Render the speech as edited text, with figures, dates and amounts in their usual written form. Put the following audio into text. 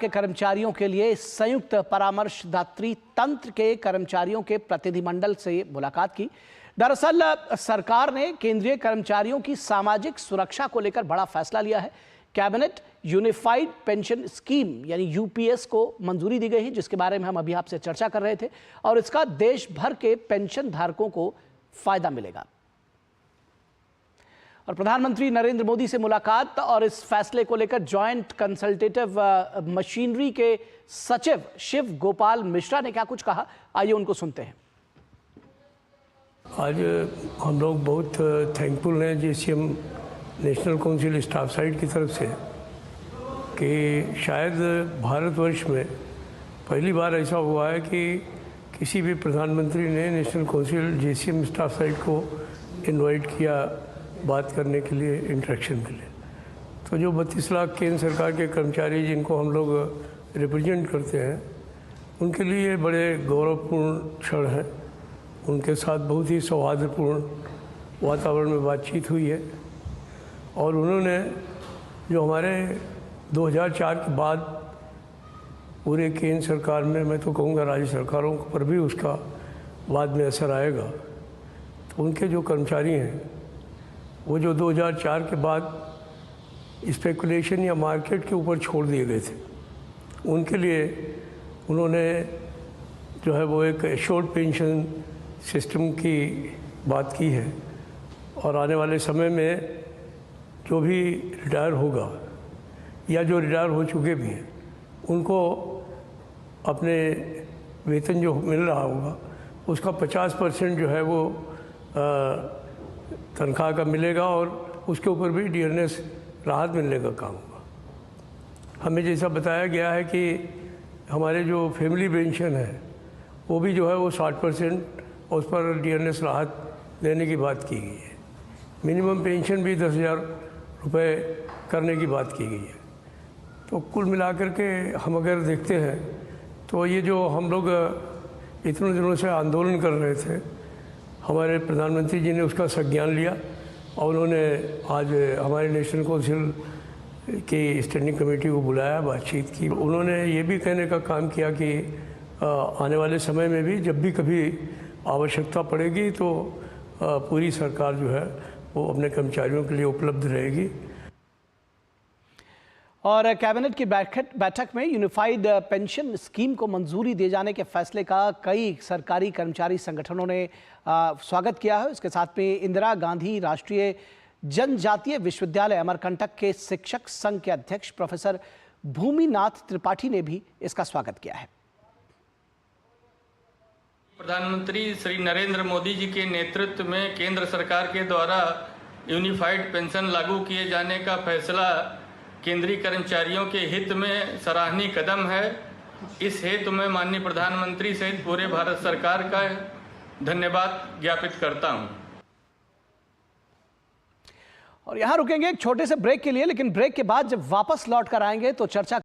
के कर्मचारियों के लिए संयुक्त परामर्शदात्री तंत्र के कर्मचारियों के प्रतिनिधिमंडल से मुलाकात की। दरअसल सरकार ने केंद्रीय कर्मचारियों की सामाजिक सुरक्षा को लेकर बड़ा फैसला लिया है। कैबिनेट यूनिफाइड पेंशन स्कीम यानी यूपीएस को मंजूरी दी गई है, जिसके बारे में हम अभी आपसे चर्चा कर रहे थे, और इसका देश भर के पेंशन धारकों को फायदा मिलेगा। और प्रधानमंत्री नरेंद्र मोदी से मुलाकात और इस फैसले को लेकर जॉइंट कंसल्टेटिव मशीनरी के सचिव शिव गोपाल मिश्रा ने क्या कुछ कहा, आइए उनको सुनते हैं। आज हम लोग बहुत थैंकफुल हैं GCM national council staff side की तरफ से कि शायद भारतवर्ष में पहली बार ऐसा हुआ है कि किसी भी प्रधानमंत्री ने national council GCM staff side को इनवाइट किया बात करने के लिए, इंटरेक्शन के लिए। तो जो 32 लाख केंद्र सरकार के कर्मचारी जिनको हम लोग रिप्रेजेंट करते हैं, उनके लिए बड़े गौरवपूर्ण क्षण है। उनके साथ बहुत ही सौहार्दपूर्ण वातावरण में बातचीत हुई है और उन्होंने जो हमारे 2004 के बाद पूरे केंद्र सरकार में, मैं तो कहूँगा राज्य सरकारों पर भी उसका बाद में असर आएगा, तो उनके जो कर्मचारी हैं वो जो 2004 के बाद स्पेकुलेशन या मार्केट के ऊपर छोड़ दिए गए थे, उनके लिए उन्होंने जो है वो एक एश्योर्ड पेंशन सिस्टम की बात की है। और आने वाले समय में जो भी रिटायर होगा या जो रिटायर हो चुके भी हैं, उनको अपने वेतन जो मिल रहा होगा उसका 50% जो है वो तनख्वाह का मिलेगा और उसके ऊपर भी डियरनेस राहत मिलने का काम होगा। हमें जैसा बताया गया है कि हमारे जो फैमिली पेंशन है वो भी जो है वो 60% उस पर डियरनेस राहत देने की बात की गई है। मिनिमम पेंशन भी 10,000 रुपये करने की बात की गई है। तो कुल मिलाकर के हम अगर देखते हैं तो ये जो हम लोग इतने दिनों से आंदोलन कर रहे थे, हमारे प्रधानमंत्री जी ने उसका संज्ञान लिया और उन्होंने आज हमारे नेशनल काउंसिल की स्टैंडिंग कमेटी को बुलाया, बातचीत की। उन्होंने ये भी कहने का काम किया कि आने वाले समय में भी जब भी कभी आवश्यकता पड़ेगी तो पूरी सरकार जो है वो अपने कर्मचारियों के लिए उपलब्ध रहेगी। और कैबिनेट की बैठक में यूनिफाइड पेंशन स्कीम को मंजूरी दिए जाने के फैसले का कई सरकारी कर्मचारी संगठनों ने स्वागत किया है। इसके साथ में इंदिरा गांधी राष्ट्रीय जनजातीय विश्वविद्यालय अमरकंटक के शिक्षक संघ के अध्यक्ष प्रोफेसर भूमिनाथ त्रिपाठी ने भी इसका स्वागत किया है। प्रधानमंत्री श्री नरेंद्र मोदी जी के नेतृत्व में केंद्र सरकार के द्वारा यूनिफाइड पेंशन लागू किए जाने का फैसला केंद्रीय कर्मचारियों के हित में सराहनीय कदम है। इस हेतु मैं माननीय प्रधानमंत्री सहित पूरे भारत सरकार का धन्यवाद ज्ञापित करता हूं। और यहां रुकेंगे एक छोटे से ब्रेक के लिए, लेकिन ब्रेक के बाद जब वापस लौट कर आएंगे तो चर्चा